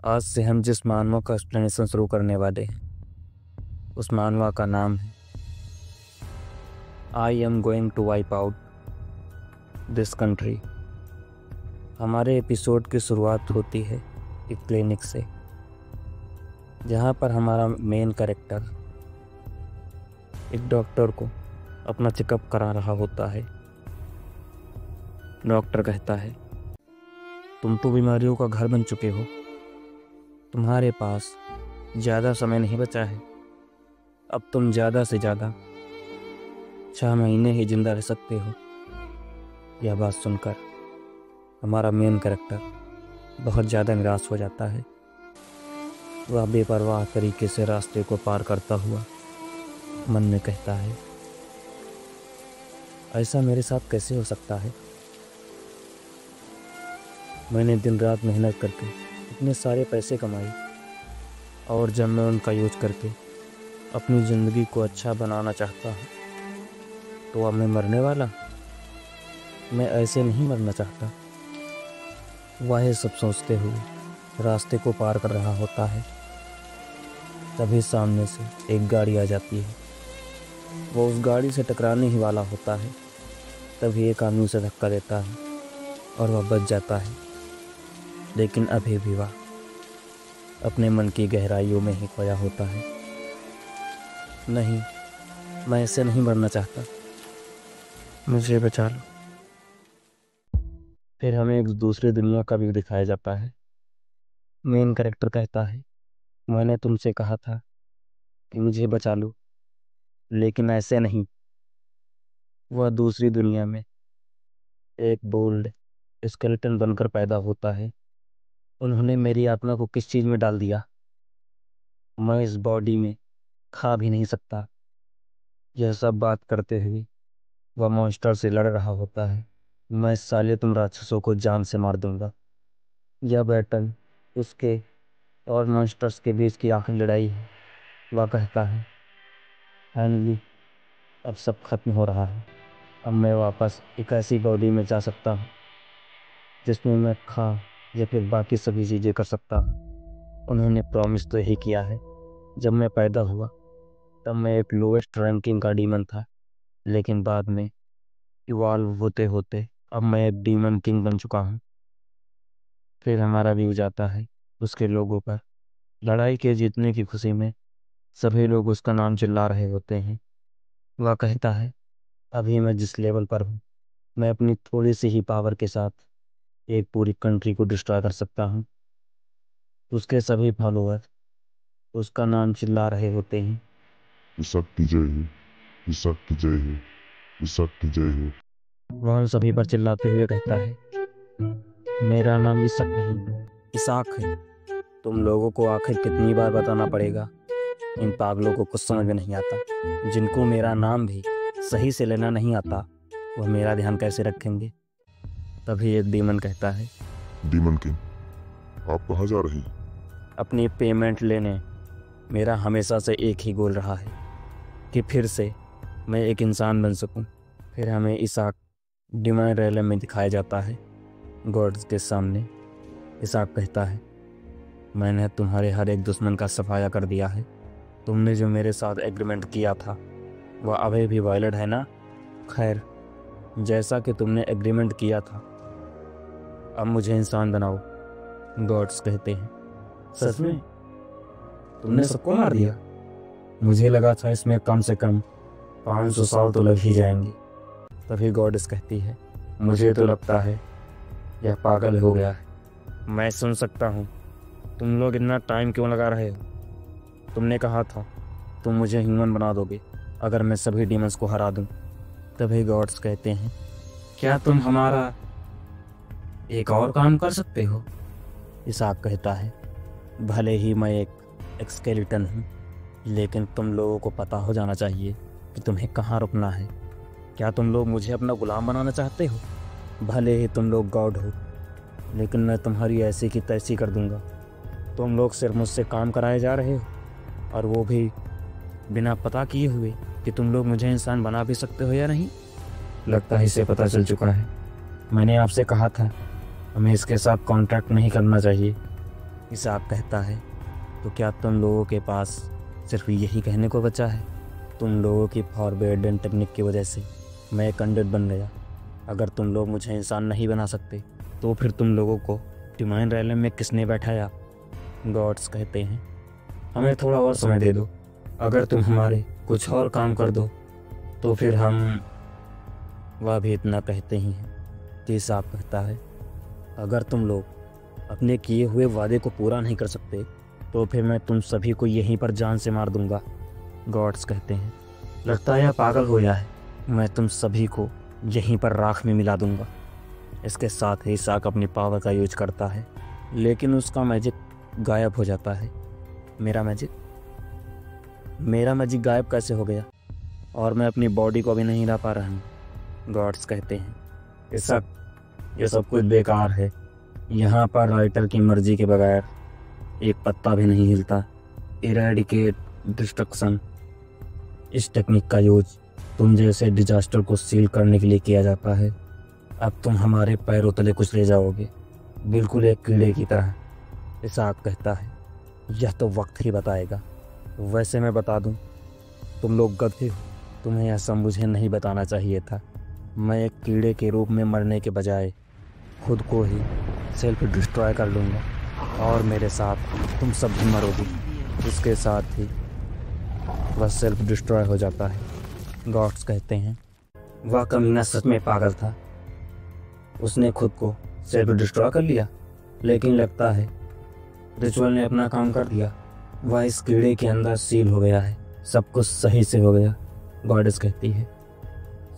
आज से हम जिस मानवा का एक्सप्लेनेशन शुरू करने वाले हैं उस मानवा का नाम है I am going to wipe out this country. हमारे एपिसोड की शुरुआत होती है एक क्लिनिक से, जहाँ पर हमारा मेन कैरेक्टर एक डॉक्टर को अपना चेकअप करा रहा होता है। डॉक्टर कहता है, तुम तो बीमारियों का घर बन चुके हो, तुम्हारे पास ज़्यादा समय नहीं बचा है। अब तुम ज़्यादा से ज़्यादा 6 महीने ही जिंदा रह सकते हो। यह बात सुनकर हमारा मेन कैरेक्टर बहुत ज़्यादा निराश हो जाता है। वह बेपरवाह तरीके से रास्ते को पार करता हुआ मन में कहता है, ऐसा मेरे साथ कैसे हो सकता है। मैंने दिन रात मेहनत करके इतने सारे पैसे कमाए और जब मैं उनका यूज करके अपनी ज़िंदगी को अच्छा बनाना चाहता हूँ तो अब मैं मरने वाला। मैं ऐसे नहीं मरना चाहता। वह सब सोचते हुए रास्ते को पार कर रहा होता है। तभी सामने से एक गाड़ी आ जाती है। वो उस गाड़ी से टकराने ही वाला होता है। तभी एक आदमी उसे धक्का देता है और वह बच जाता है। लेकिन अभी भी वह अपने मन की गहराइयों में ही खोया होता है। नहीं, मैं ऐसे नहीं मरना चाहता, मुझे बचा लो। फिर हमें एक दूसरी दुनिया का व्यू दिखाया जाता है। मेन कैरेक्टर कहता है, मैंने तुमसे कहा था कि मुझे बचा लो, लेकिन ऐसे नहीं। वह दूसरी दुनिया में एक बोल्ड स्केलेटन बनकर पैदा होता है। उन्होंने मेरी आत्मा को किस चीज़ में डाल दिया। मैं इस बॉडी में खा भी नहीं सकता। यह सब बात करते हुए वह मॉन्स्टर से लड़ रहा होता है। मैं साले तुम राक्षसों को जान से मार दूंगा। यह बैटल उसके और मॉन्स्टर्स के बीच की आखिरी लड़ाई है। वह कहता है, फाइनली अब सब खत्म हो रहा है। अब मैं वापस एक ऐसी बॉडी में जा सकता हूँ जिसमें मैं खा या फिर बाकी सभी चीज़ें कर सकता हूँ। उन्होंने प्रॉमिस तो यही किया है। जब मैं पैदा हुआ तब मैं एक लोएस्ट रैंकिंग का डीमन था, लेकिन बाद में इवॉल्व होते होते अब मैं एक डीमन किंग बन चुका हूँ। फिर हमारा व्यू जाता है उसके लोगों पर। लड़ाई के जीतने की खुशी में सभी लोग उसका नाम चिल्ला रहे होते हैं। वह कहता है, अभी मैं जिस लेवल पर हूँ, मैं अपनी थोड़ी सी ही पावर के साथ एक पूरी कंट्री को डिस्ट्रॉय कर सकता हूँ। उसके सभी फॉलोअर उसका नाम चिल्ला रहे होते हैं, ईसाक की जय हो, ईसाक की जय हो, ईसाक की जय हो। वह उन सभी पर चिल्लाते हुए कहता है, मेरा नाम इसाक नहीं इसाक है। तुम लोगों को आखिर कितनी बार बताना पड़ेगा। इन पागलों को कुछ समझ में नहीं आता। जिनको मेरा नाम भी सही से लेना नहीं आता, वह मेरा ध्यान कैसे रखेंगे। तभी एक डीमन कहता है, डीमन किंग, आप कहाँ जा रहे हैं? अपनी पेमेंट लेने। मेरा हमेशा से एक ही गोल रहा है कि फिर से मैं एक इंसान बन सकूं। फिर हमें इसाक डिवाइन रैलम में दिखाया जाता है, गॉड्स के सामने। इसाक कहता है, मैंने तुम्हारे हर एक दुश्मन का सफाया कर दिया है। तुमने जो मेरे साथ एग्रीमेंट किया था वह अभी भी वैलिड है ना। खैर, जैसा कि तुमने एग्रीमेंट किया था, अब मुझे इंसान बनाओ। गॉड्स कहते हैं, सच में तुमने सबको मार दिया। मुझे लगा था इसमें कम से कम 500 साल तो लग ही जाएंगे। तभी गॉडेस कहती है, मुझे तो लगता है यह पागल हो गया है। मैं सुन सकता हूँ। तुम लोग इतना टाइम क्यों लगा रहे हो। तुमने कहा था तुम मुझे ह्यूमन बना दोगे अगर मैं सभी डीमंस को हरा दूं। तभी गॉड्स कहते हैं, क्या तुम हमारा एक और काम कर सकते हो। इसाक कहता है, भले ही मैं एक स्केलेटन हूँ, लेकिन तुम लोगों को पता हो जाना चाहिए कि तुम्हें कहाँ रुकना है। क्या तुम लोग मुझे अपना गुलाम बनाना चाहते हो। भले ही तुम लोग गॉड हो, लेकिन मैं तुम्हारी ऐसी की तैसी कर दूंगा। तुम लोग सिर्फ मुझसे काम कराए जा रहे हो, और वो भी बिना पता किए हुए कि तुम लोग मुझे इंसान बना भी सकते हो या नहीं। लगता है इसे पता चल चुका है। मैंने आपसे कहा था हमें इसके साथ कॉन्ट्रैक्ट नहीं करना चाहिए। इसाक कहता है, तो क्या तुम लोगों के पास सिर्फ यही कहने को बचा है? तुम लोगों की फॉरबिडन टेक्निक की वजह से मैं एक अंडर बन गया। अगर तुम लोग मुझे इंसान नहीं बना सकते तो फिर तुम लोगों को डिवाइन रैलम में किसने बैठाया? गॉड्स कहते हैं, हमें थोड़ा और समय दे दो। अगर तुम हमारे कुछ और काम कर दो तो फिर हम। वह भी इतना कहते ही हैं कि इसाक कहता है, अगर तुम लोग अपने किए हुए वादे को पूरा नहीं कर सकते तो फिर मैं तुम सभी को यहीं पर जान से मार दूंगा। गॉड्स कहते हैं, लगता है यह पागल हो गया है, मैं तुम सभी को यहीं पर राख में मिला दूंगा। इसके साथ ही इसाक अपनी पावर का यूज करता है, लेकिन उसका मैजिक गायब हो जाता है। मेरा मैजिक गायब कैसे हो गया? और मैं अपनी बॉडी को भी नहीं हिला पा रहा हूँ। गॉड्स कहते हैं, इसाक, ये सब कुछ बेकार है। यहाँ पर राइटर की मर्जी के बगैर एक पत्ता भी नहीं हिलता। इरेडिकेट डिस्ट्रक्शन, इस टेक्निक का यूज तुम जैसे डिजास्टर को सील करने के लिए किया जाता है। अब तुम हमारे पैरों तले कुचले जाओगे, बिल्कुल एक कीड़े की तरह। इसाक कहता है, यह तो वक्त ही बताएगा। वैसे मैं बता दूं, तुम लोग गधे हो, तुम्हें ऐसा मुझे नहीं बताना चाहिए था। मैं एक कीड़े के रूप में मरने के बजाय खुद को ही सेल्फ डिस्ट्रॉय कर लूँगा और मेरे साथ तुम सब भी मरोगे। इसके साथ ही वह सेल्फ डिस्ट्रॉय हो जाता है। गॉड्स कहते हैं, वह कमीना सच में पागल था। उसने खुद को सेल्फ डिस्ट्रॉय कर लिया, लेकिन लगता है रिचुअल ने अपना काम कर दिया। वह इस कीड़े के अंदर सील हो गया है। सब कुछ सही से हो गया। गॉडेस कहती है,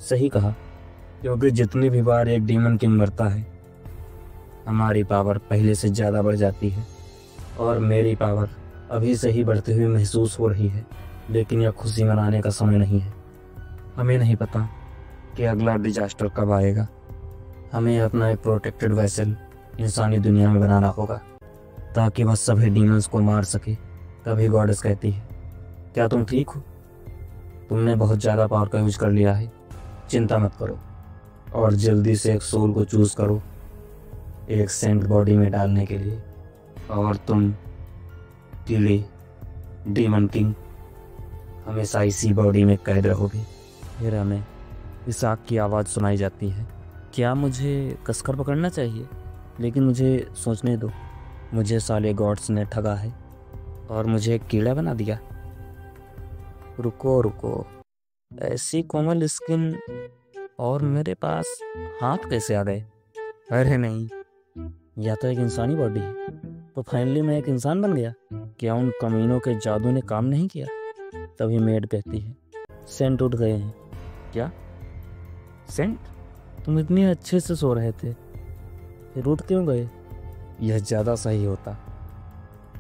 सही कहा, क्योंकि जितनी भी बार एक डीमन किंग मरता है हमारी पावर पहले से ज़्यादा बढ़ जाती है, और मेरी पावर अभी से ही बढ़ती हुई महसूस हो रही है। लेकिन यह खुशी मनाने का समय नहीं है। हमें नहीं पता कि अगला डिजास्टर कब आएगा। हमें अपना एक प्रोटेक्टेड वेसल इंसानी दुनिया में बनाना होगा ताकि वह सभी डीमंस को मार सके। तभी गॉडेस कहती है, क्या तुम ठीक हो? तुमने बहुत ज़्यादा पावर का यूज कर लिया है। चिंता मत करो और जल्दी से एक सोल को चूज करो एक सेंट बॉडी में डालने के लिए, और तुम कीड़े डीमन किंग हमेशा इसी बॉडी में कैद रहोगे। फिर हमें इसाक की आवाज़ सुनाई जाती है, क्या मुझे कसकर पकड़ना चाहिए? लेकिन मुझे सोचने दो, मुझे साले गॉड्स ने ठगा है और मुझे एक कीड़ा बना दिया। रुको, ऐसी कोमल स्किन और मेरे पास हाथ कैसे आ गए? अरे नहीं, या तो एक इंसानी बॉडी है। तो फाइनली मैं एक इंसान बन गया। क्या उन कमीनों के जादू ने काम नहीं किया? तभी मेड कहती है, सेंट उठ गए हैं। क्या सेंट? तुम इतने अच्छे से सो रहे थे, फिर उठ क्यों गए? यह ज़्यादा सही होता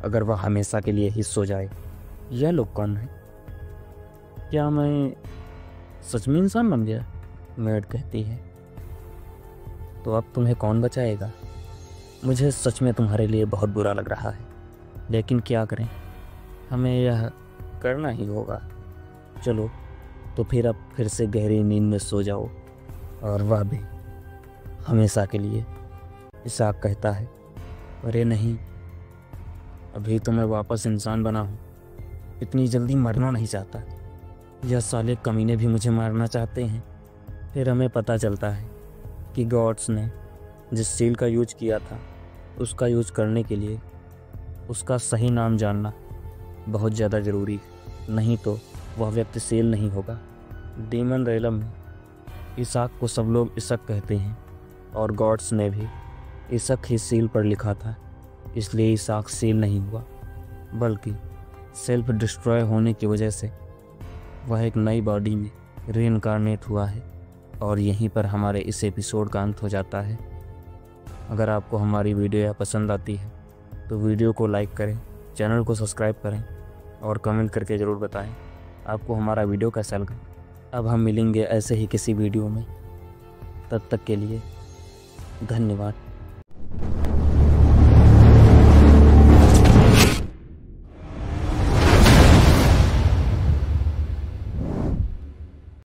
अगर वह हमेशा के लिए ही सो जाए। यह लोग कौन है? क्या मैं सच में इंसान बन गया? मेड कहती है, तो अब तुम्हें कौन बचाएगा? मुझे सच में तुम्हारे लिए बहुत बुरा लग रहा है, लेकिन क्या करें, हमें यह करना ही होगा। चलो तो फिर अब फिर से गहरी नींद में सो जाओ, और वह भी हमेशा के लिए। इसाक कहता है, अरे नहीं, अभी तो मैं वापस इंसान बना हूँ, इतनी जल्दी मरना नहीं चाहता। यह साले कमीने भी मुझे मारना चाहते हैं। फिर हमें पता चलता है कि गॉड्स ने जिस सील का यूज किया था उसका यूज करने के लिए उसका सही नाम जानना बहुत ज़्यादा ज़रूरी है, नहीं तो वह व्यक्ति सील नहीं होगा। डीमन रेलम में इसाक को सब लोग इशक कहते हैं, और गॉड्स ने भी इशक ही सील पर लिखा था, इसलिए इसाक सील नहीं हुआ, बल्कि सेल्फ डिस्ट्रॉय होने की वजह से वह एक नई बॉडी में रीइंकार्नेट हुआ है। और यहीं पर हमारे इस एपिसोड का अंत हो जाता है। अगर आपको हमारी वीडियो यह पसंद आती है तो वीडियो को लाइक करें, चैनल को सब्सक्राइब करें और कमेंट करके ज़रूर बताएं आपको हमारा वीडियो कैसा लगा। अब हम मिलेंगे ऐसे ही किसी वीडियो में, तब तक के लिए धन्यवाद।